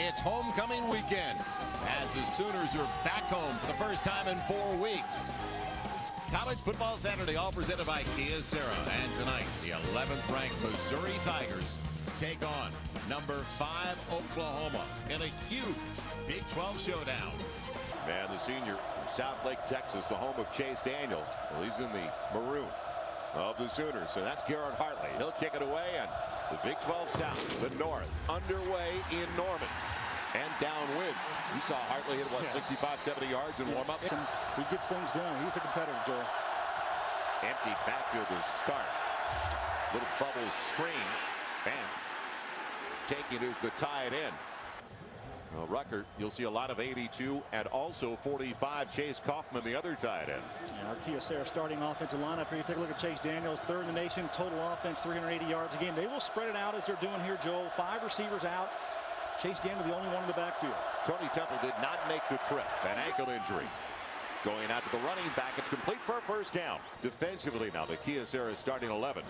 It's homecoming weekend as the Sooners are back home for the first time in 4 weeks. College Football Saturday, all presented by Kia Sarah. And tonight, the 11th ranked Missouri Tigers take on number 5 Oklahoma in a huge Big 12 showdown. Man, the senior from South Lake, Texas, the home of Chase Daniel. Well, he's in the maroon of the Sooners. So that's Garrett Hartley. He'll kick it away, and the Big 12 South, the North, underway in Norman. And downwind. You saw Hartley hit, what, 65, 70 yards in warm-ups? He gets things done. He's a competitor, Joe. Empty backfield to start. Little bubble screen. And taking is the tight end. Well, Rucker, you'll see a lot of 82 and also 45. Chase Kaufman, the other tight end. Yeah, our Kia Sarah starting offensive lineup here. You take a look at Chase Daniels, third in the nation, total offense, 380 yards a game. They will spread it out as they're doing here, Joel. 5 receivers out. Chase Daniel, the only one in the backfield. Tony Temple did not make the trip. An ankle injury. Going out to the running back. It's complete for a first down. Defensively now, the Kia Sarah starting 11.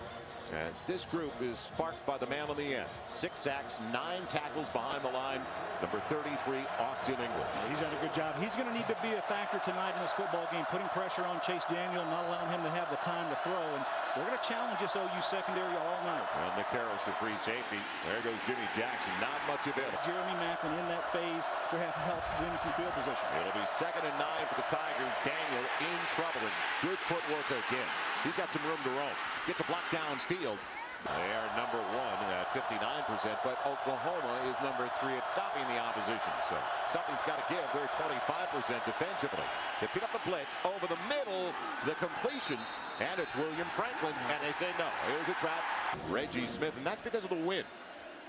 And this group is sparked by the man on the end. 6 sacks, 9 tackles behind the line. Number 33, Austin English. He's done a good job. He's going to need to be a factor tonight in this football game, putting pressure on Chase Daniel, not allowing him to have the time to throw. And they're going to challenge this OU secondary all night. Well, Nick Harris, the free safety. There goes Jimmy Jackson. Not much of it. Jeremy Macklin in that phase. They have to help win some field position. It'll be 2nd and 9 for the Tigers. Daniel in trouble, and good footwork again. He's got some room to roam. Gets a block downfield. They are number 1 at 59%, but Oklahoma is number 3 at stopping the opposition. So something's got to give. They're 25% defensively. They pick up the blitz over the middle, the completion, and it's William Franklin, and they say no. Here's a trap. Reggie Smith, and that's because of the wind.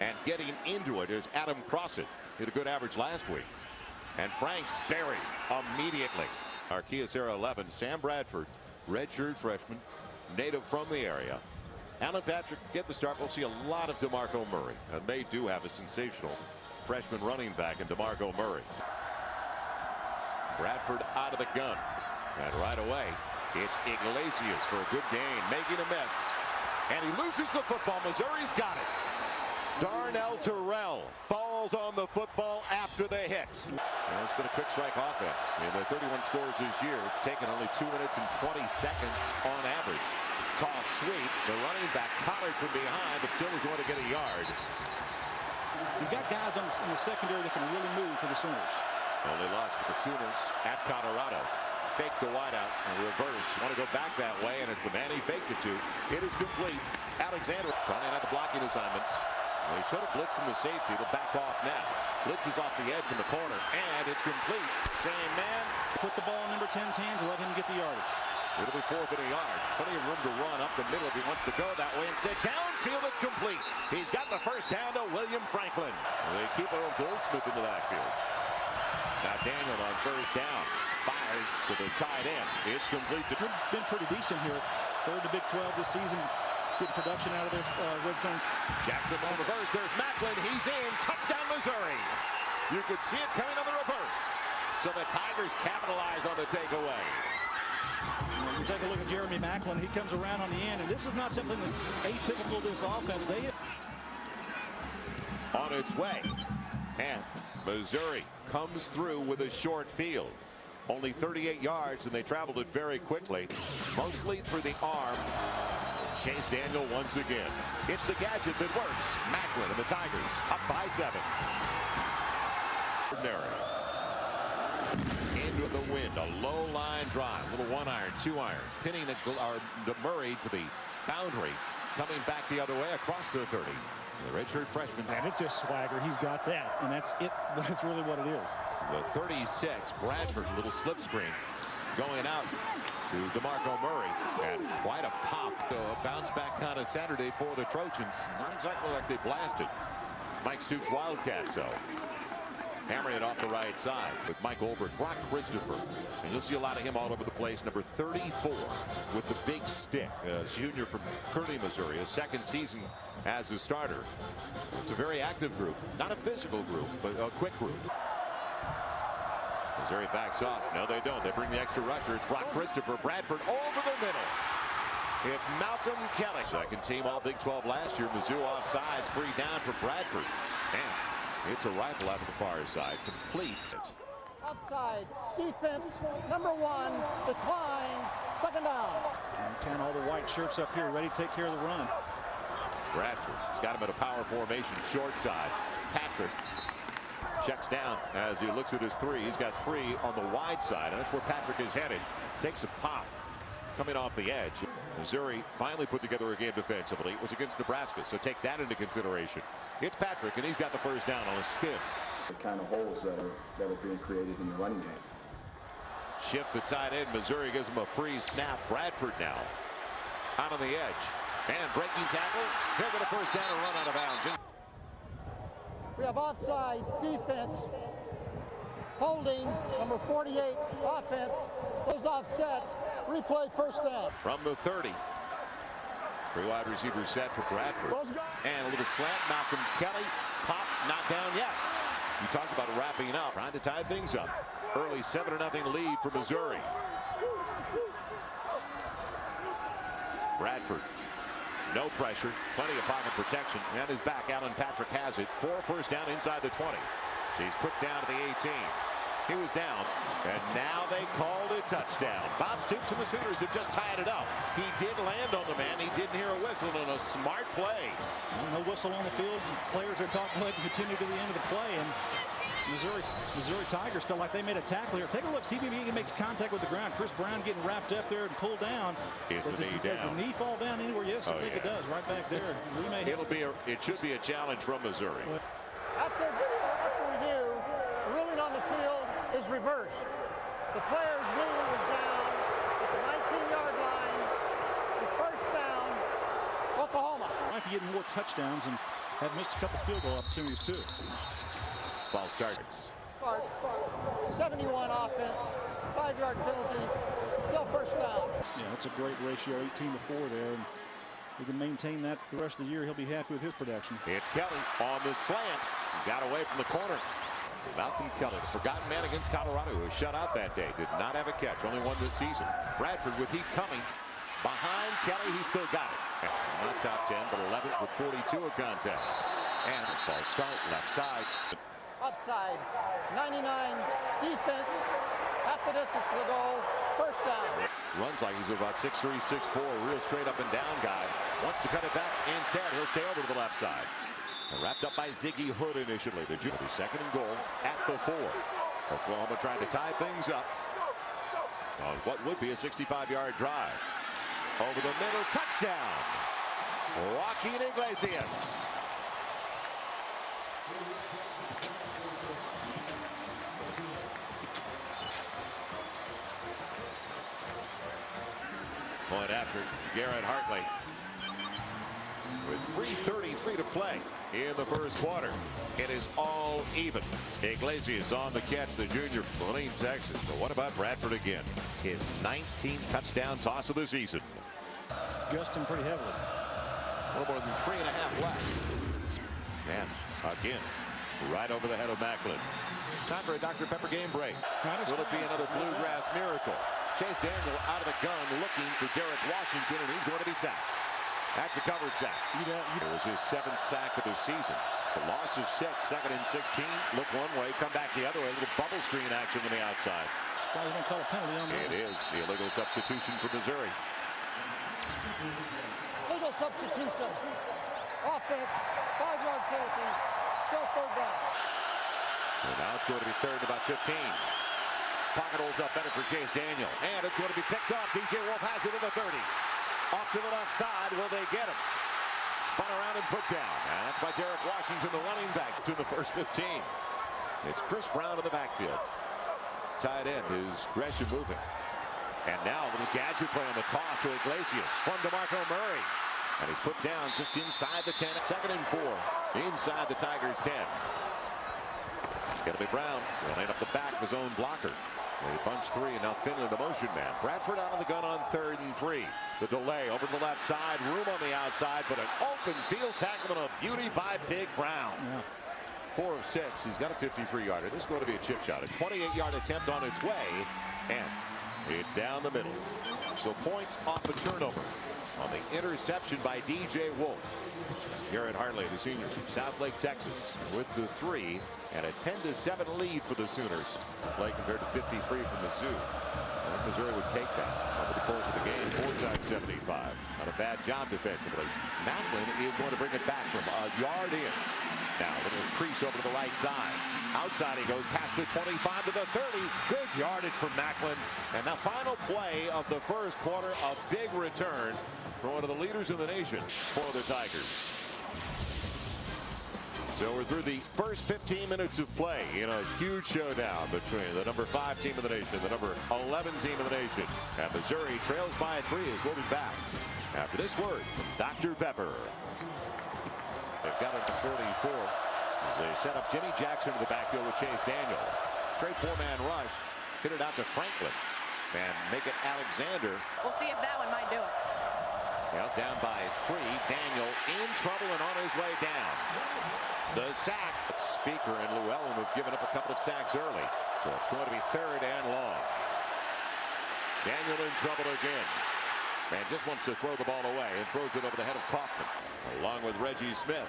And getting into it is Adam Crossett. Hit a good average last week. And Frank's buried immediately. Our Kia Sarah 11, Sam Bradford, redshirt freshman, native from the area. Alan Patrick get the start. We'll see a lot of DeMarco Murray, and they do have a sensational freshman running back in DeMarco Murray. Bradford out of the gun, and right away it's Iglesias for a good gain, making a mess, and he loses the football. Missouri's got it. Darnell Terrell falls on the football after the hit. Well, it's been a quick strike offense. In the 31 scores this year, it's taken only 2 minutes and 20 seconds on average. Toss sweep. The running back collared from behind, but still is going to get a yard. You've got guys in the secondary that can really move for the Sooners. Only lost for the Sooners at Colorado. Fake the wideout and reverse. Want to go back that way, and it's the man he faked it to. It is complete. Alexander running out the blocking assignments. They showed a blitz from the safety. It'll back off now. Blitz is off the edge in the corner, and it's complete. Same man. Put the ball in number 10's hands and let him get the yardage. It'll be 4th and a yard. Plenty of room to run up the middle if he wants to go that way. Instead, downfield, it's complete. He's got the first down to William Franklin. They keep Earl Goldsmith in the backfield. Now Daniel on first down. Fires to the tight end. It's complete. Been pretty decent here. 3rd to Big 12 this season. Good production out of their red zone. Jackson on reverse. There's Macklin. He's in. Touchdown, Missouri. You could see it coming on the reverse. So the Tigers capitalize on the takeaway. You take a look at Jeremy Macklin. He comes around on the end, and this is not something that's atypical to this offense. They on its way, and Missouri comes through with a short field. Only 38 yards, and they traveled it very quickly, mostly through the arm. Chase Daniel once again. It's the gadget that works. Macklin and the Tigers up by 7. Ordinary. Into the wind, a low line drive, little 1-iron, 2-iron, pinning Murray to the boundary, coming back the other way across the 30. The redshirt freshman. And it's just swagger. He's got that, and that's it. That's really what it is. The 36, Bradford, little slip screen, going out to DeMarco Murray, and quite a pop, a bounce back kind of Saturday for the Trojans. Not exactly like they blasted. Mike Stoops Wildcats, though. Hammering it off the right side with Mike Olbert, Brock Christopher, and you'll see a lot of him all over the place. Number 34 with the big stick, a junior from Kearney, Missouri, a 2nd season as a starter. It's a very active group, not a physical group, but a quick group. Missouri backs off. No, they don't. They bring the extra rusher. It's Brock Christopher. Bradford over the middle. It's Malcolm Kelly. 2nd team all Big 12 last year. Mizzou offsides, free down for Bradford. And It's a rifle out to the far side. Complete. Offside. Defense. Number 1. Decline. Second down. And count all the white shirts up here, ready to take care of the run. Bradford has got him at a power formation, short side. Patrick checks down as he looks at his 3. He's got 3 on the wide side, and that's where Patrick is headed. Takes a pop coming off the edge. Missouri finally put together a game defensively. It was against Nebraska, so take that into consideration. It's Patrick, and he's got the first down on a spin. The kind of holes that are being created in the running game. Shift the tight end. Missouri gives him a free snap. Bradford now out on the edge. And breaking tackles. He'll get a first down and run out of bounds. We have offside. Defense. Holding. Number 48. Offense. Goes offset. Replay first down. From the 30. 3 wide receivers set for Bradford. And a little slant. Malcolm Kelly. Pop. Not down yet. You talked about wrapping up. Trying to tie things up. Early 7-0 lead for Missouri. Bradford. No pressure. Plenty of pocket protection. And his back. Alan Patrick has it. 4 first down inside the 20. So he's put down to the 18. He was down, and now they called a touchdown. Bob Stoops and the Sooners have just tied it up. He did land on the man. He didn't hear a whistle on a smart play. No whistle on the field. Players are talking about continue to the end of the play, and Missouri Tigers felt like they made a tackle here. Take a look. CBB makes contact with the ground. Chris Brown getting wrapped up there and pulled down. Does the knee fall down anywhere? Yes, I think it does. Right back there. It should be a challenge from Missouri. After review, the ruling on the field is reversed. The player's knee was down at the 19-yard line. The first down, Oklahoma. I'd like to get more touchdowns and have missed a couple field goal opportunities too. False starts. 71 offense, 5-yard penalty, still first down. Yeah, that's a great ratio, 18-4 there. And we can maintain that for the rest of the year. He'll be happy with his production. It's Kelly on the slant. Got away from the corner. Malcolm Kelly, the forgotten man against Colorado, who was shut out that day. Did not have a catch. Only one this season. Bradford with heat coming. Behind Kelly, he still got it. Not top 10, but 11th with 42 a contest. And a false start, left side. Offside, 99 defense. Half the distance to the goal. First down. Runs like he's about 6'3", 6'4", real straight up and down guy. Wants to cut it back. Instead, he'll stay over to the left side. Wrapped up by Ziggy Hood initially. The junior, second and goal at the 4. Oklahoma trying to tie things up on what would be a 65-yard drive. Over the middle, touchdown. Joaquin Iglesias. Point after Garrett Hartley. With 3:33 to play in the first quarter. It is all even. Iglesias on the catch, the junior from Killeen, Texas. But what about Bradford again? His 19th touchdown toss of the season. Gusting pretty heavily. A little more than 3.5 left. And again, right over the head of Macklin. Time for a Dr. Pepper game break. Will it be another bluegrass miracle? Chase Daniel out of the gun looking for Derek Washington, and he's going to be sacked. That's a covered sack. It was his 7th sack of the season. It's a loss of 6, 2nd and 16. Look one way, come back the other way. A little bubble screen action on the outside. Probably going to call a penalty on that. It is the illegal substitution for Missouri. Legal substitution. Offense, 5-yard penalty. Still third down. And now it's going to be third and about 15. Pocket holds up better for Chase Daniel. And it's going to be picked off. DJ Wolf has it in the 30. Off to the left side. Will they get him? Spun around and put down. And that's by Derek Washington, the running back, to the first 15. It's Chris Brown in the backfield. Tight end is Gresham moving. And now a little gadget play on the toss to Iglesias. From DeMarco Murray. And he's put down just inside the 10. 2nd and 4. Inside the Tigers' 10. It'll be Brown. He'll line up the back of his own blocker. They bunch 3, and now Finley, the motion man. Bradford out of the gun on 3rd and 3. The delay over to the left side. Room on the outside, but an open field tackle and a beauty by Big Brown. Yeah. 4 of 6. He's got a 53-yarder. This is going to be a chip shot. A 28-yard attempt on its way. And it down the middle. So points off a turnover. on the interception by DJ Wolf. Garrett Hartley, the senior from South Lake, Texas, with the 3 and a 10-7 lead for the Sooners. Play compared to 53 from Mizzou. I think Missouri would take that over the course of the game. 4 times 75. Not a bad job defensively. Macklin is going to bring it back from a yard in. Now a little crease over to the right side. Outside he goes past the 25 to the 30. Good yardage from Macklin. And the final play of the first quarter, a big return for one of the leaders in the nation for the Tigers. So we're through the first 15 minutes of play in a huge showdown between the number 5 team of the nation, the number 11 team of the nation. And Missouri trails by 3 as we'll be back after this word from Dr. Pepper. They've got it to 44 as they set up Jimmy Jackson to the backfield with Chase Daniel. Straight 4-man rush. Hit it out to Franklin and make it Alexander. We'll see if that one might do it. Well, down by 3. Daniel in trouble and on his way down. The sack. Speaker and Llewellyn have given up a couple of sacks early. So it's going to be 3rd and long. Daniel in trouble again. Man just wants to throw the ball away and throws it over the head of Kaufman. Along with Reggie Smith.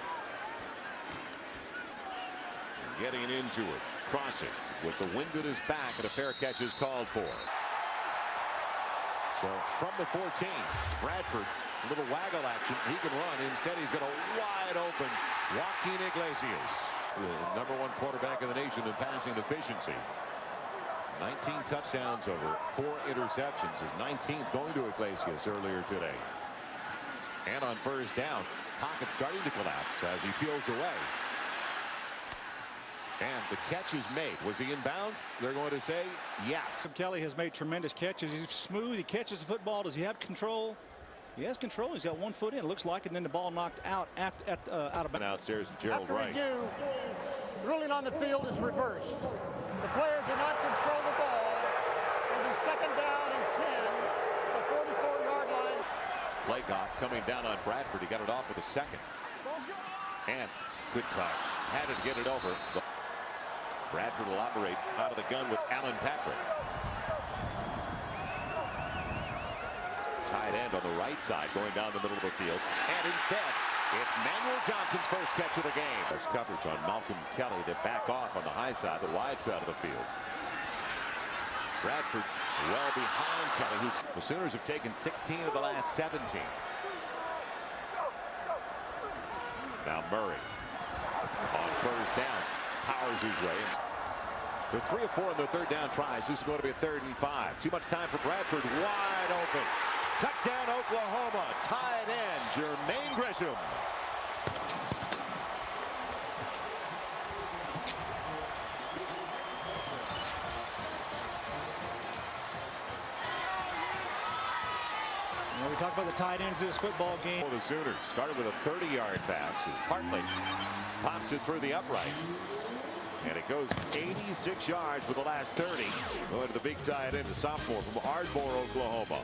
Getting into it. Crossing with the wind at his back and a fair catch is called for. So from the 14, Bradford, a little waggle action. He can run. Instead, he's got a wide open Joaquin Iglesias, the number 1 quarterback in the nation in passing efficiency. 19 touchdowns over 4 interceptions. His 19th going to Iglesias earlier today. And on first down, pocket starting to collapse as he peels away. And the catch is made. Was he in bounds? They're going to say yes. Kelly has made tremendous catches. He's smooth. He catches the football. Does he have control? He has control. He's got 1 foot in. It looks like, and then the ball knocked out out of bounds. Outstairs, Gerald After Wright. review, ruling on the field is reversed. The player did not control the ball. It'll be 2nd down and 10 at the 44-yard line. Laycock coming down on Bradford. He got it off with a 2nd. And good touch. Had to get it over. Bradford will operate out of the gun with Alan Patrick. Tight end on the right side going down the middle of the field. And instead, it's Manuel Johnson's first catch of the game. This coverage on Malcolm Kelly to back off on the high side, the wide side of the field. Bradford well behind Kelly, the Sooners have taken 16 of the last 17. Now Murray on first down. Powers his way. They're 3 of 4 on their 3rd down tries. This is going to be a 3rd and 5. Too much time for Bradford. Wide open. Touchdown Oklahoma. Tight end Jermaine Gresham. We talk about the tight ends of this football game. The Sooners started with a 30-yard pass as Hartley pops it through the uprights. And it goes 86 yards with the last 30. Going to the big tight end, a sophomore from Ardmore, Oklahoma.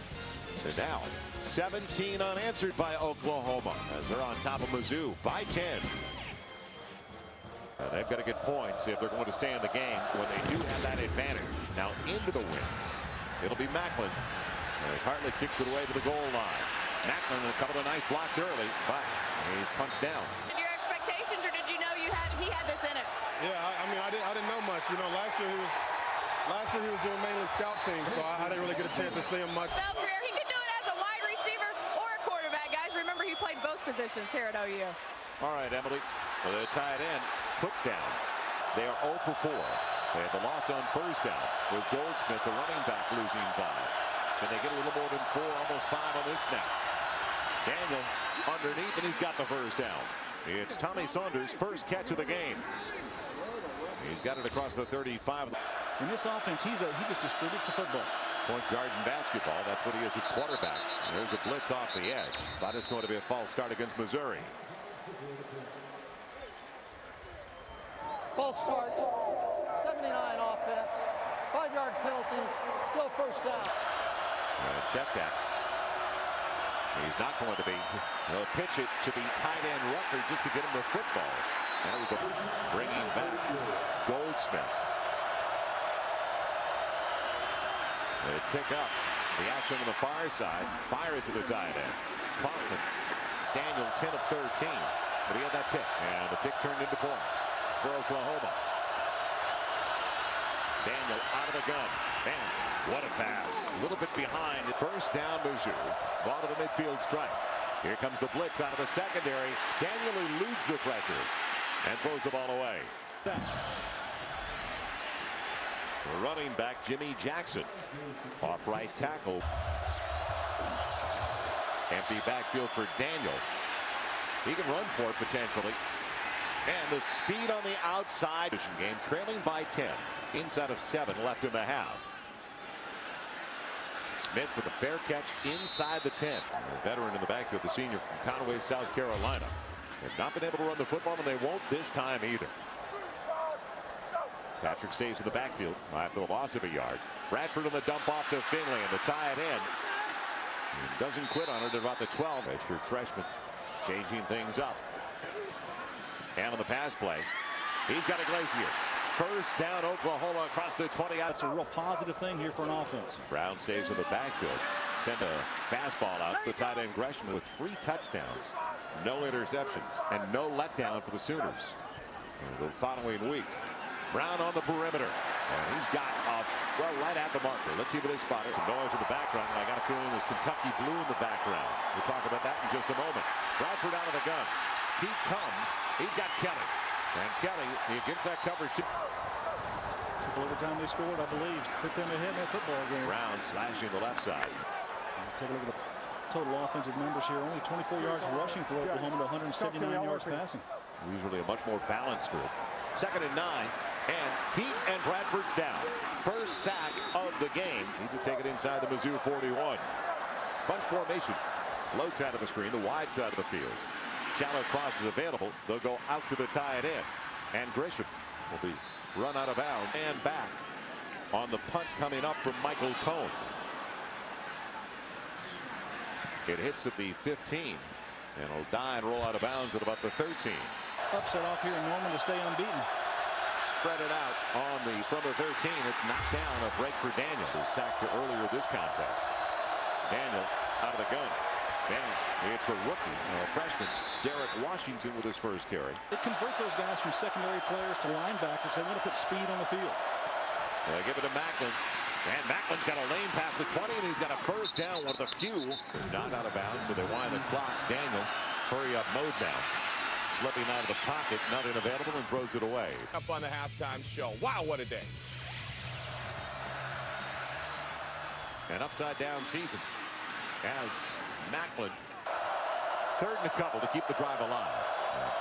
So now 17 unanswered by Oklahoma as they're on top of Mizzou by 10. They've got to get points if they're going to stay in the game when they do have that advantage. Now into the win. It'll be Macklin as Hartley kicks it away to the goal line. Macklin a couple of nice blocks early, but he's punched down. Your expectations, or did you know he had this in it? Yeah, I mean, I didn't know much. You know, last year he was doing mainly scout teams, so I didn't really get a chance to see him much. Bell career, he could do it as a wide receiver or a quarterback, guys. Remember, he played both positions here at OU. All right, Emily, the tight end put down. They are 0 for 4. They had the loss on first down with Goldsmith, the running back, losing 5. And they get a little more than 4, almost 5 on this snap. Daniel underneath, and he's got the first down. It's Tommy Saunders' first catch of the game. He's got it across the 35. In this offense, he just distributes the football. Point guard in basketball. That's what he is at quarterback. There's a blitz off the edge, but it's going to be a false start against Missouri. False start. 79 offense. 5-yard penalty. Still first down. Check that. He's not going to be. He'll pitch it to the tight end Rucker just to get him the football. That was the bringing back Goldsmith. They pick up The action on the far side. Fire it to the tight end. Conklin. Daniel 10 of 13. But he had that pick. And the pick turned into points for Oklahoma. Daniel out of the gun. And what a pass. A little bit behind. First down, Mizzou. Ball to the midfield strike. Here comes the blitz out of the secondary. Daniel eludes the pressure and throws the ball away. The running back, Jimmy Jackson. Off right tackle. Empty backfield for Daniel. He can run for it potentially. And the speed on the outside. Game trailing by 10. Inside of 7 left in the half. Smith with a fair catch inside the 10. A veteran in the backfield, the senior from Conway, South Carolina. They've not been able to run the football, and they won't this time either. Patrick stays in the backfield after the loss of a yard. Bradford on the dump off to Finley, and the tie it in. He doesn't quit on it at about the 12. Redshirt freshman changing things up. And on the pass play, he's got Iglesias. First down, Oklahoma across the 20. That's a real positive thing here for an offense. Brown stays in the backfield. Send a fastball out to the tight end Gresham with 3 touchdowns, no interceptions, and no letdown for the Sooners. The following week, Brown on the perimeter. And he's got right at the marker. Let's see if they spot it. Some noise in the background, and I got a feeling there's Kentucky blue in the background. We'll talk about that in just a moment. Bradford out of the gun. He comes. He's got Kelly. And Kelly, he gets that coverage. Every time they scored, I believe, put them ahead in that football game. Brown slashing the left side. Take a look at the total offensive numbers here. Only 24 yards rushing for Oklahoma to 179 yards passing. Usually a much more balanced group. 2nd and 9. And Heat and Bradford's down. First sack of the game. Need to take it inside the Mizzou 41. Bunch formation. Low side of the screen, the wide side of the field. Shallow cross is available. They'll go out to the tie it in. And Grisham will be run out of bounds and back on the punt coming up from Michael Cohn. It hits at the 15 and will die and roll out of bounds at about the 13. Upset off here in Norman to stay unbeaten. Spread it out on from the 13. It's knocked down. A break for Daniel. He sacked earlier this contest. Daniel out of the gun. And it's the rookie, freshman, Derek Washington with his first carry. They convert those guys from secondary players to linebackers. They want to put speed on the field. They give it to Macklin. And Macklin's got a lane past the 20, and he's got a first down, one of the few. Not out of bounds, so they wind the clock. Daniel, hurry up mode now. Slipping out of the pocket, nothing available, and throws it away. Up on the halftime show. Wow, what a day. An upside down season as Macklin, 3rd and a couple to keep the drive alive.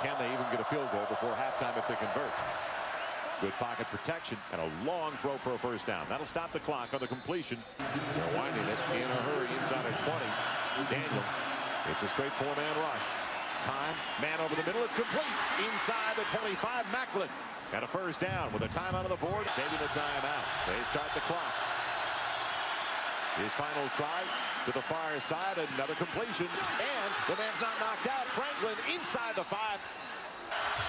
Can they even get a field goal before halftime if they convert? Good pocket protection and a long throw for a first down. That'll stop the clock on the completion. They're winding it in a hurry inside of 20. Daniel, it's a straight 4-man rush. Time, man over the middle, it's complete. Inside the 25, Macklin. And a first down with a timeout on the board, saving the timeout. They start the clock. His final try to the far side, another completion, and the man's not knocked out. Franklin inside the 5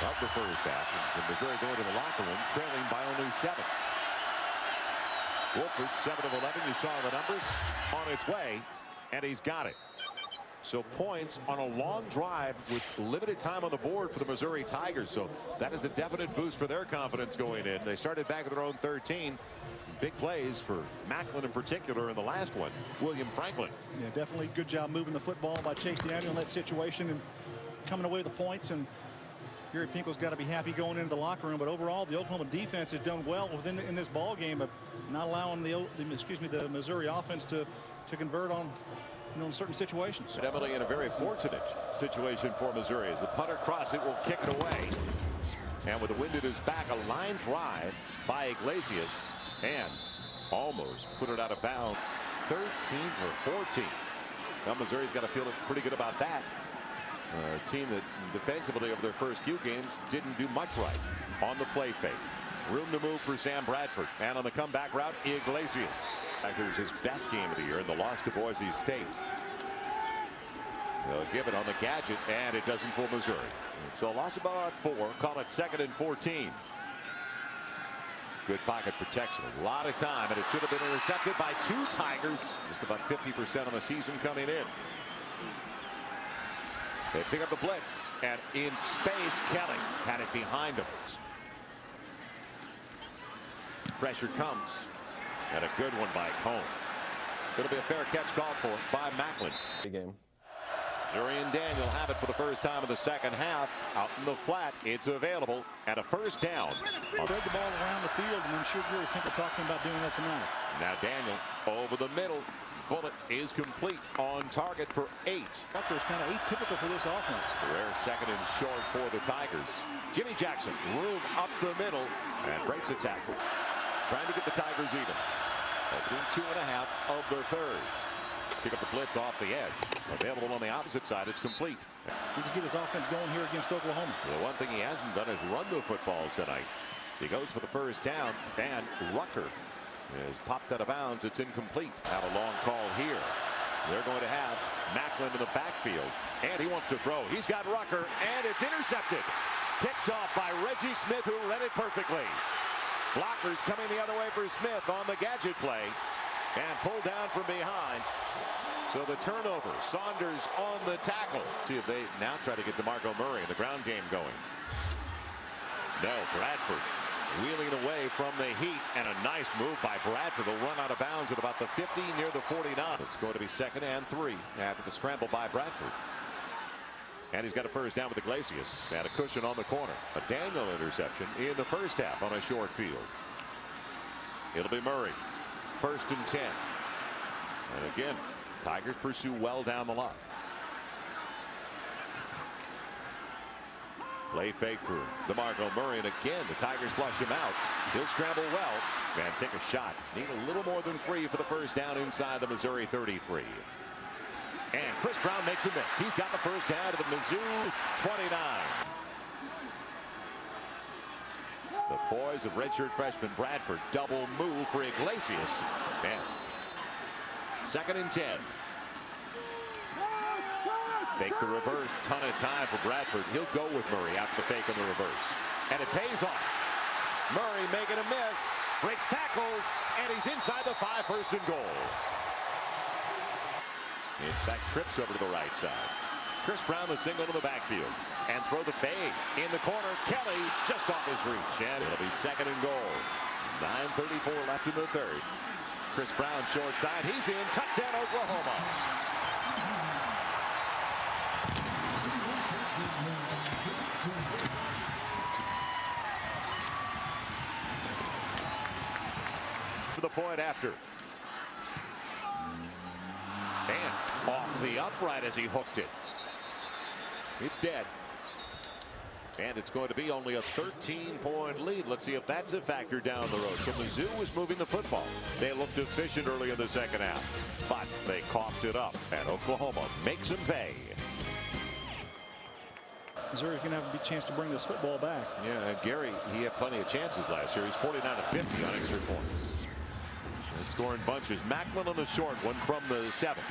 of the first half. And Missouri going to the locker room, trailing by only 7. Wolford, 7 of 11. You saw the numbers on its way, and he's got it. So points on a long drive with limited time on the board for the Missouri Tigers. So that is a definite boost for their confidence going in. They started back at their own 13. Big plays for Macklin in particular in the last one. William Franklin. Yeah, definitely good job moving the football by Chase Daniel in that situation and coming away with the points. And Gary Pinkel's got to be happy going into the locker room. But overall, the Oklahoma defense has done well in this ball game of not allowing the Missouri offense to convert on in certain situations. Emily in a very fortunate situation for Missouri as the punter cross it will kick it away. And with the wind at his back, a line drive by Iglesias. And almost put it out of bounds. 13 for 14. Now Missouri's got to feel pretty good about that. A team that defensively over their first few games didn't do much right on the play fake. Room to move for Sam Bradford. And on the comeback route, Iglesias. It was his best game of the year in the loss to Boise State. They'll give it on the gadget, and it doesn't for Missouri. So a loss about 4. Call it 2nd and 14. Good pocket protection. A lot of time, and it should have been intercepted by 2 Tigers. Just about 50% on the season coming in. They pick up the blitz, and in space, Kelly had it behind him. Pressure comes, and a good one by Cone. It'll be a fair catch called for by Macklin. Game. Missouri and Daniel have it for the first time in the second half. Out in the flat, it's available at a first down. Spread the ball around the field, and I'm sure Drew think we're talking about doing that tonight. Now Daniel over the middle. Bullet is complete, on target for 8. Rucker is kind of atypical for this offense. Rare second and short for the Tigers. Jimmy Jackson, room up the middle, and breaks a tackle. Trying to get the Tigers even. Opening 2.5 of the third. Pick up the blitz off the edge. Available on the opposite side. It's complete. He just get his offense going here against Oklahoma. The one thing he hasn't done is run the football tonight. He goes for the first down, and Rucker is popped out of bounds. It's incomplete. Have a long call here. They're going to have Macklin in the backfield, and he wants to throw. He's got Rucker, and it's intercepted. Picked off by Reggie Smith, who read it perfectly. Blockers coming the other way for Smith on the gadget play, and pulled down from behind. So the turnover. Saunders on the tackle. See if they now try to get DeMarco Murray in the ground game going. No, Bradford wheeling away from the heat, and a nice move by Bradford. Will run out of bounds at about the 50, near the 49. It's going to be 2nd and 3 after the scramble by Bradford. And he's got a first down with Iglesias and a cushion on the corner. A Daniel interception in the first half on a short field. It'll be Murray. 1st and 10. And again, Tigers pursue well down the line. Play fake for DeMarco Murray, and again the Tigers flush him out. He'll scramble well and take a shot. Need a little more than 3 for the first down inside the Missouri 33. And Chris Brown makes a miss. He's got the first down to the Mizzou 29. The poise of redshirt freshman Bradford. Double move for Iglesias. And 2nd and 10. Fake the reverse. Ton of time for Bradford. He'll go with Murray after the fake on the reverse. And it pays off. Murray making a miss. Breaks tackles. And he's inside the 5, 1st and goal. In fact, trips over to the right side. Chris Brown the single to the backfield. And throw the fade. In the corner. Kelly just off his reach. And it'll be 2nd and goal. 9:34 left in the third. Chris Brown short side. He's in. Touchdown Oklahoma. For the point after. And off the upright as he hooked it. It's dead. And it's going to be only a 13-point lead. Let's see if that's a factor down the road. So Mizzou was moving the football. They looked efficient early in the second half, but they coughed it up, and Oklahoma makes them pay. Missouri's going to have a big chance to bring this football back. Yeah, and Gary, he had plenty of chances last year. He's 49 of 50 on extra points. They're scoring bunches. Macklin on the short one from the 7.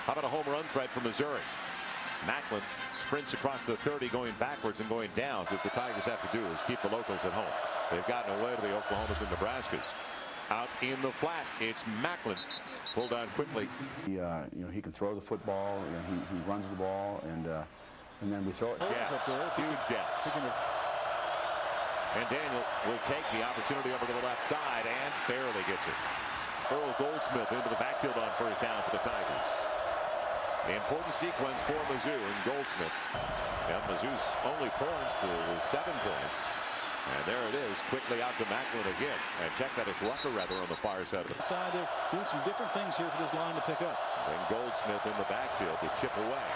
How about a home run threat for Missouri? Macklin sprints across the 30, going backwards and going down. So what the Tigers have to do is keep the locals at home. They've gotten away to the Oklahomas and Nebraskas. Out in the flat, it's Macklin. Pulled down quickly. He can throw the football. He runs the ball, and then we throw it. Gaps, huge gaps. And Daniel will take the opportunity over to the left side and barely gets it. Earl Goldsmith into the backfield on first down for the Tigers. The important sequence for Mizzou and Goldsmith. And Mizzou's only points is 7 points. And there it is, quickly out to Macklin again. And check that, it's Rucker rather on the far side of the side. They're doing some different things here for this line to pick up. And Goldsmith in the backfield to chip away.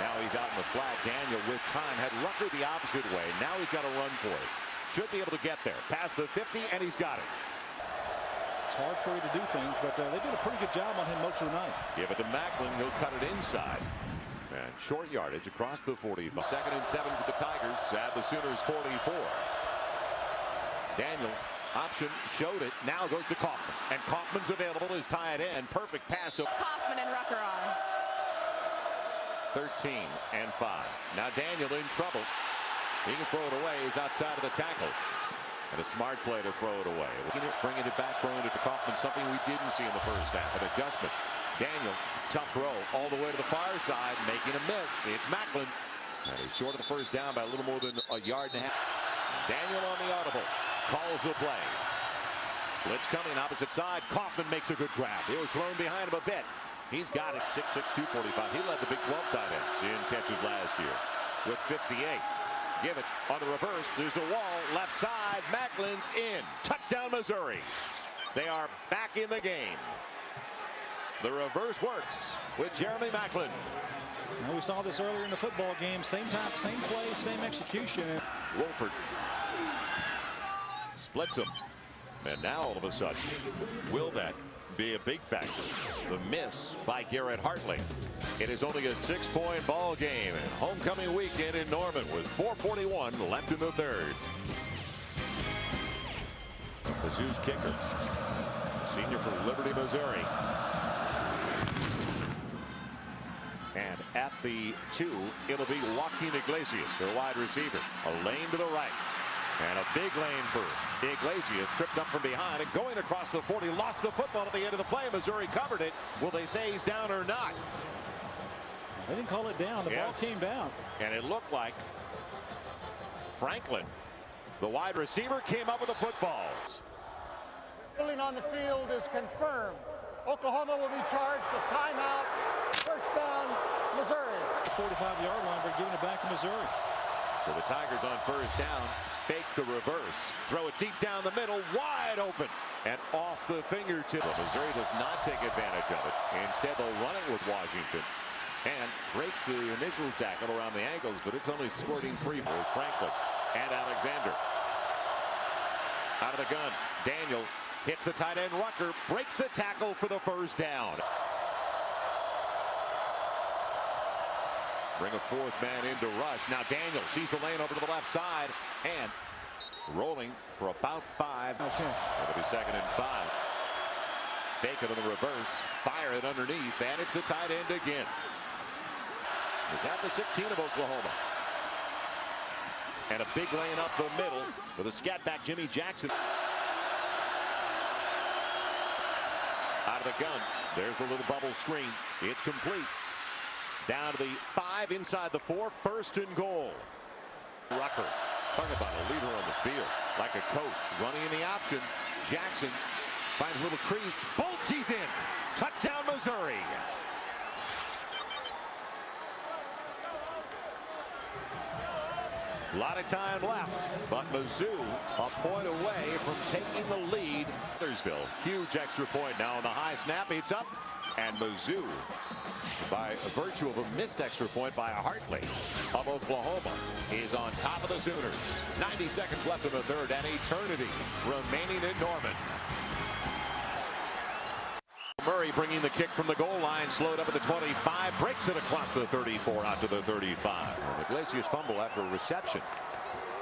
Now he's out in the flat. Daniel with time had Rucker the opposite way. Now he's got to run for it. Should be able to get there. Past the 50, and he's got it. It's hard for you to do things, but they did a pretty good job on him most of the night. Give it to Macklin. He'll cut it inside. And short yardage across the 45. 2nd and 7 for the Tigers at the Sooners 44. Daniel, option, showed it. Now goes to Kaufman. And Kaufman's available as tight end. Perfect pass. Kaufman and Rucker on. 13 and 5. Now Daniel in trouble. He can throw it away. He's outside of the tackle. And a smart play to throw it away. Bringing it back, throwing it to Kaufman, something we didn't see in the first half. An adjustment. Daniel, tough throw all the way to the far side, making a miss. It's Macklin. And he's short of the first down by a little more than a yard and a half. Daniel on the audible. Calls the play. Blitz coming opposite side. Kaufman makes a good grab. It was thrown behind him a bit. He's got it. 6'6", 245. He led the Big 12 tight ends in catches last year with 58. Give it on the reverse. There's a wall. Left side. Macklin's in. Touchdown, Missouri. They are back in the game. The reverse works with Jeremy Macklin. Now, we saw this earlier in the football game. Same time, same play, same execution. Wolford splits him. And now all of a sudden, will that be a big factor? The miss by Garrett Hartley. It is only a 6-point ball game and homecoming weekend in Norman with 4:41 left in the third. Mizzou's kicker, senior from Liberty, Missouri. And at the 2, it'll be Joaquin Iglesias, their wide receiver. A lane to the right. And a big lane for Iglesias, tripped up from behind and going across the 40, lost the football at the end of the play. Missouri covered it. Will they say he's down or not? They didn't call it down. The ball came down. And it looked like Franklin, the wide receiver, came up with the football. Ruling on the field is confirmed. Oklahoma will be charged with timeout. First down, Missouri. 45-yard line, but giving it back to Missouri. So the Tigers on first down. Fake the reverse. Throw it deep down the middle. Wide open. And off the fingertip. Missouri does not take advantage of it. Instead, they'll run it with Washington. And breaks the initial tackle around the ankles, but it's only squirting free for Franklin and Alexander. Out of the gun. Daniel hits the tight end Rucker. Breaks the tackle for the first down. Bring a fourth man into rush. Now Daniel sees the lane over to the left side and rolling for about 5. It'll be 2nd and 5. Fake it on the reverse. Fire it underneath. And it's the tight end again. It's at the 16 of Oklahoma. And a big lane up the middle with a scat back Jimmy Jackson. Out of the gun. There's the little bubble screen. It's complete. Down to the 5, inside the 4, 1st and goal. Rucker, talk about a leader on the field, like a coach, running in the option. Jackson finds a little crease, bolts, he's in. Touchdown, Missouri. A lot of time left, but Mizzou a point away from taking the lead. Huddersville, huge extra point now on the high snap. It's up, and Mizzou, by virtue of a missed extra point by Hartley of Oklahoma, is on top of the Sooners. 90 seconds left in the third, and eternity remaining in Norman. Murray bringing the kick from the goal line, slowed up at the 25, breaks it across the 34 out to the 35. And Iglesias fumble after a reception.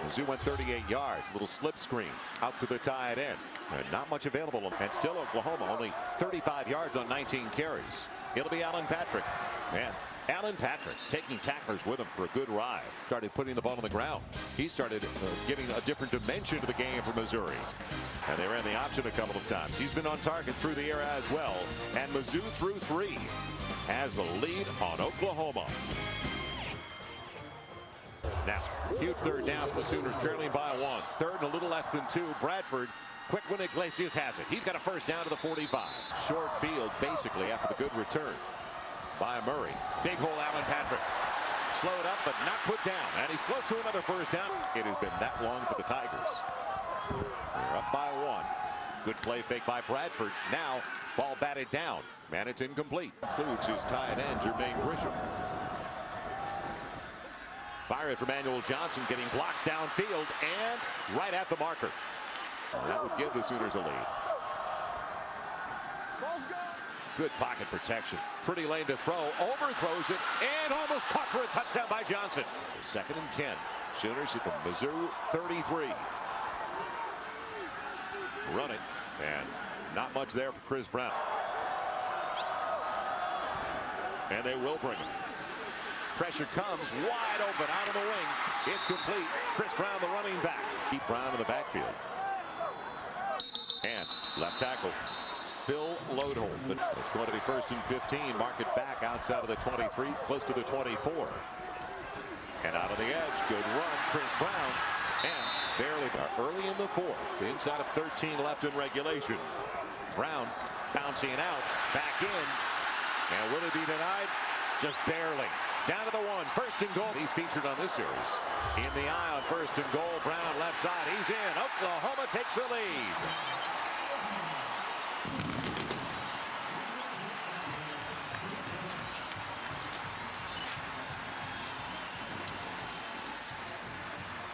Mizzou went 38 yards, little slip screen out to the tight end. And not much available, and still Oklahoma only 35 yards on 19 carries. It'll be Alan Patrick. Man, Alan Patrick taking tacklers with him for a good ride. Started putting the ball on the ground. He started giving a different dimension to the game for Missouri. And they ran the option a couple of times. He's been on target through the air as well. And Mizzou through 3 has the lead on Oklahoma. Now, huge third down for the Sooners, trailing by 1. Third and a little less than 2. Bradford, quick when Iglesias has it. He's got a first down to the 45. Short field, basically, after the good return by Murray. Big hole, Alan Patrick. Slowed up, but not put down. And he's close to another first down. It has been that long for the Tigers. They're up by 1. Good play fake by Bradford. Now, ball batted down. And it's incomplete. Includes his tight end, Jermaine Grisham. Fire it for Manuel Johnson, getting blocks downfield and right at the marker. That would give the Sooners a lead. Good pocket protection. Pretty lane to throw. Overthrows it and almost caught for a touchdown by Johnson. 2nd and 10. Sooners at the Mizzou 33. Run it, and not much there for Chris Brown. And they will bring it. Pressure comes wide open out of the wing. It's complete. Chris Brown, the running back. Keep Brown in the backfield. And left tackle, Phil Lodeholm. But it's going to be 1st and 15. Mark it back outside of the 23, close to the 24. And out of the edge, good run, Chris Brown. And barely early in the 4th, inside of 13 left in regulation. Brown bouncing out, back in. And will it be denied? Just barely. Down to the 1, 1st and goal. He's featured on this series. In the eye on 1st and goal. Brown left side. He's in. Oklahoma takes the lead.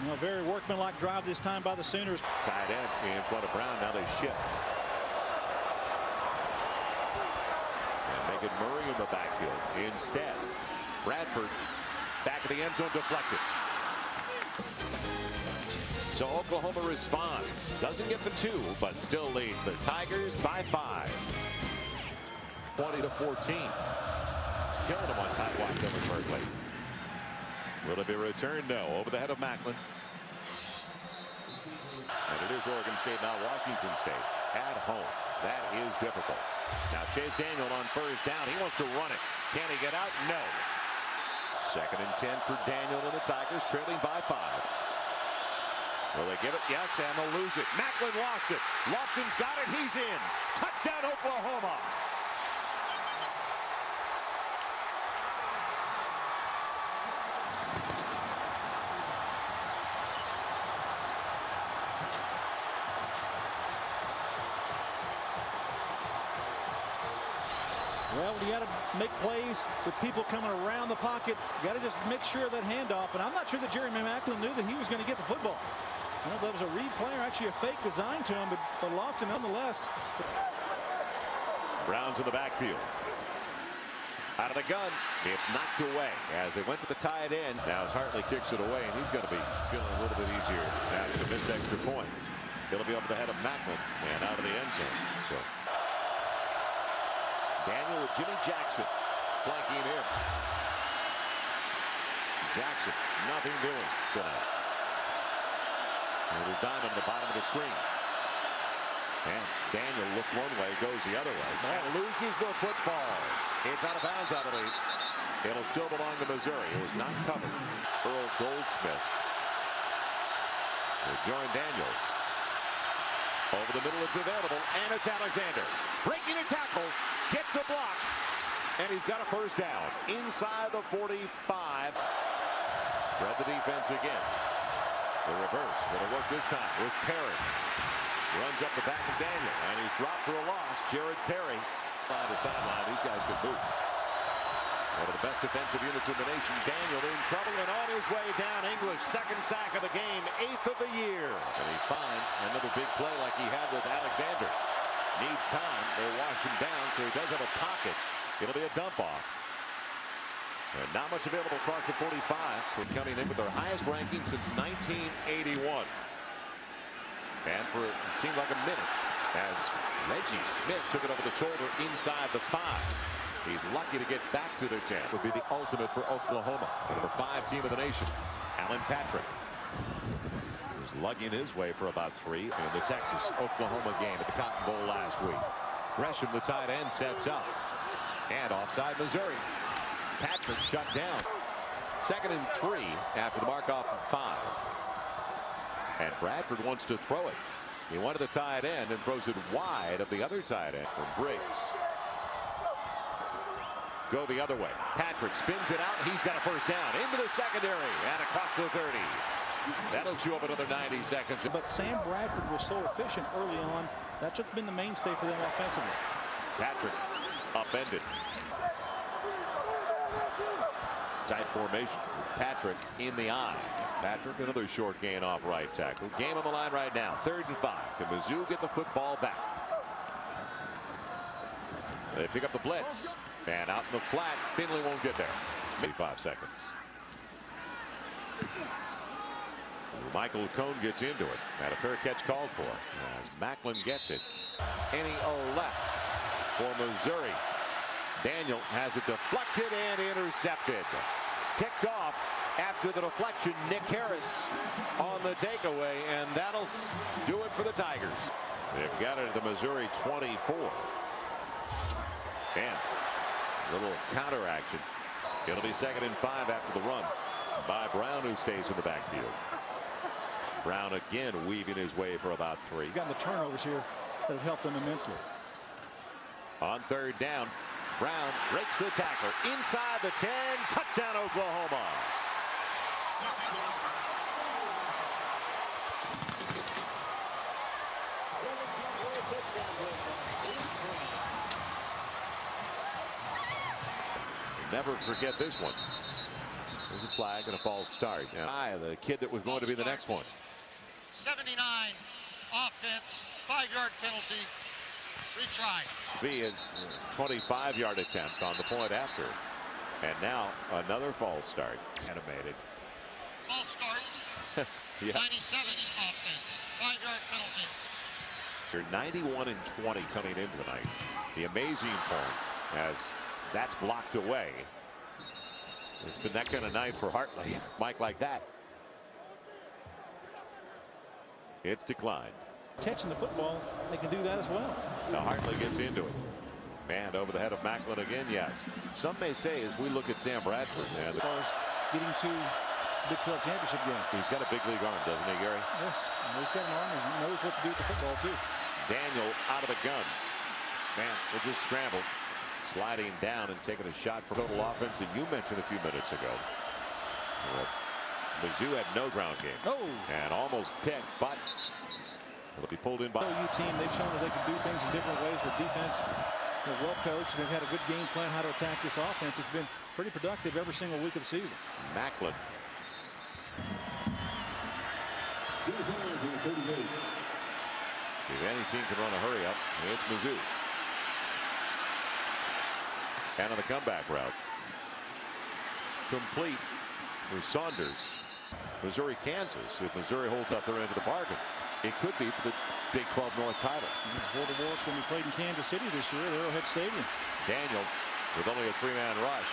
You know, very workmanlike drive this time by the Sooners. Tight end in front of Brown. Now they shift. And Murray in the backfield. Instead, Bradford back of the end zone, deflected. So Oklahoma responds. Doesn't get the 2, but still leads the Tigers by 5. 20-14. It's killing them on tight watch over Berkeley. Will it be returned? No. Over the head of Macklin. And it is Oregon State, not Washington State. At home. That is difficult. Now Chase Daniel on 1st down. He wants to run it. Can he get out? No. 2nd and 10 for Daniel and the Tigers, trailing by 5. Will they give it? Yes, and they'll lose it. Macklin lost it. Lofton's got it. He's in. Touchdown, Oklahoma. Well, you got to make plays with people coming around the pocket. You got to just make sure of that handoff. And I'm not sure that Jerry Macklin knew that he was going to get the football. I don't know if that was a read play or actually a fake design to him, but Lofton nonetheless. Brown's in the backfield. Out of the gun. It's knocked away as they went to the tight end. Now as Hartley kicks it away, and he's going to be feeling a little bit easier after the missed extra point. It'll be over the head of Macklin and out of the end zone. So Daniel with Jimmy Jackson flanking him. Jackson, nothing doing tonight. Little diamond at the bottom of the screen. And Daniel looks one way, goes the other way, and loses the football. It's out of bounds, I believe. It'll still belong to Missouri. It was not covered. Earl Goldsmith will join Daniel. Over the middle, it's available, and it's Alexander. Breaking a tackle, gets a block, and he's got a 1st down. Inside the 45. Spread the defense again. The reverse. Will it work this time with Perry? Runs up the back of Daniel, and he's dropped for a loss. Jared Perry by the sideline. These guys can boot. One of the best defensive units in the nation. Daniel in trouble and on his way down. English, 2nd sack of the game, 8th of the year. And he finds another big play like he had with Alexander. Needs time. They wash him down, so he does have a pocket. It'll be a dump off. And not much available across the 45 for coming in with their highest ranking since 1981. And for it seemed like a minute as Reggie Smith took it over the shoulder inside the 5. He's lucky to get back to the 10. Would be the ultimate for Oklahoma. The number 5 team of the nation. Alan Patrick was lugging his way for about 3 in the Texas-Oklahoma game at the Cotton Bowl last week. Gresham, the tight end, sets up. And offside Missouri. Patrick shut down. 2nd and 3 after the mark off of 5. And Bradford wants to throw it. He wanted the tight end and throws it wide of the other tight end from Briggs. Go the other way. Patrick spins it out. He's got a 1st down into the secondary and across the 30. That'll chew up another 90 seconds. But Sam Bradford was so efficient early on. That's just been the mainstay for them offensively. Patrick upended. Tight formation with Patrick in the eye. Patrick, another short gain off right tackle. Game on the line right now. 3rd and 5. Can Mizzou get the football back? They pick up the blitz. And out in the flat, Finley won't get there. Maybe 5 seconds. Michael Cone gets into it. And a fair catch called for as Macklin gets it. N.E.O. left for Missouri. Daniel has it deflected and intercepted. Kicked off after the deflection. Nick Harris on the takeaway, and that'll do it for the Tigers. They've got it at the Missouri 24. And a little counter action. It'll be 2nd and 5 after the run by Brown, who stays in the backfield. Brown again weaving his way for about 3. Got the turnovers here that have helped them immensely. On 3rd down, Brown breaks the tackle inside the 10. Touchdown, Oklahoma. Never forget this one. There's a flag and a false start. And the kid that was going to be the next one. 79 offense, 5-yard penalty, retry. Be a 25-yard attempt on the point after. And now another false start. Animated. False start. Yeah. 97 offense, 5-yard penalty. You're 91 and 20 coming into the night. The amazing point as that's blocked away. It's been that kind of night for Hartley. Mike, like that. It's declined. Catching the football, they can do that as well. Now Hartley gets into it. Man, over the head of Macklin again, yes. Some may say as we look at Sam Bradford. And getting to Big 12 championship game. He's got a big league arm, doesn't he, Gary? Yes, he's got an arm. He knows what to do with the football, too. Daniel out of the gun. Man, we'll just scramble. Sliding down and taking a shot for total offense that you mentioned a few minutes ago. Mizzou had no ground game. Oh. And almost picked, but it'll be pulled in by OU team. They've shown that they can do things in different ways with defense. They're well coached. They've had a good game plan how to attack this offense. It's been pretty productive every single week of the season. Macklin. If any team can run a hurry up, it's Mizzou. And on the comeback route. Complete for Saunders. Missouri, Kansas. If Missouri holds up their end of the bargain, it could be for the Big 12 North title. Before the war, it's going to be played in Kansas City this year at Arrowhead Stadium. Daniel with only a 3-man rush.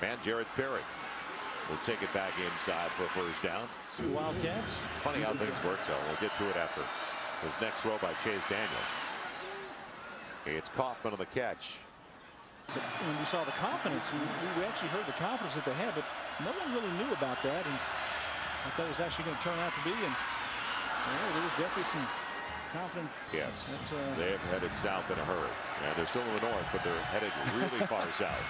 Man, Jared Perry will take it back inside for a first down. Wildcats. Funny how things work, though. We'll get to it after his next throw by Chase Daniel. It's Kaufman on the catch. When we saw the confidence, we actually heard the confidence that they had, but no one really knew about that and what that was actually going to turn out to be. And there was definitely some confidence. Yes, they have headed south in a hurry. And they're still in the north, but they're headed really far south.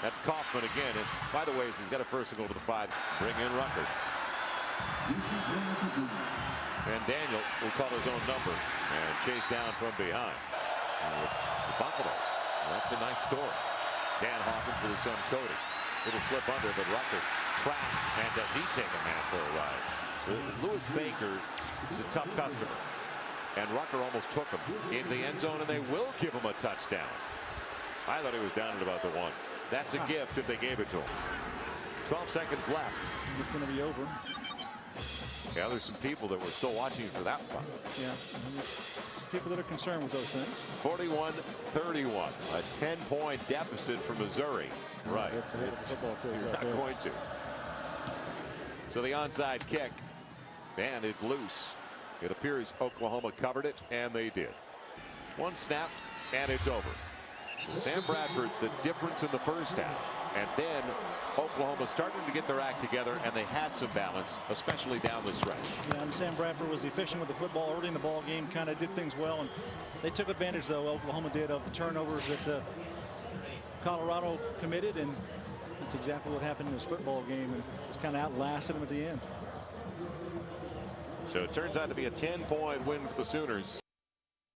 That's Kaufman again. And by the way, he's got a first to go to the 5. Bring in Rucker. And Daniel will call his own number and chase down from behind. The Buffaloes. That's a nice story. Dan Hawkins with his son Cody. Little slip under, but Rucker trapped. And does he take a man for a ride? Lewis Baker is a tough customer. And Rucker almost took him into the end zone, and they will give him a touchdown. I thought he was down at about the 1. That's a gift if they gave it to him. 12 seconds left. It's going to be over. Yeah, there's some people that were still watching for that one. Yeah, some people that are concerned with those things. 41-31, a 10-point deficit for Missouri. Right, you're not going to. So the onside kick, and it's loose. It appears Oklahoma covered it, and they did. One snap, and it's over. So Sam Bradford, the difference in the first half. And then Oklahoma started to get their act together, and they had some balance, especially down the stretch. Yeah, and Sam Bradford was efficient with the football early in the ball game, kind of did things well, and they took advantage, though, Oklahoma did, of the turnovers that Colorado committed, and that's exactly what happened in this football game, and just kind of outlasted them at the end. So it turns out to be a 10-point win for the Sooners.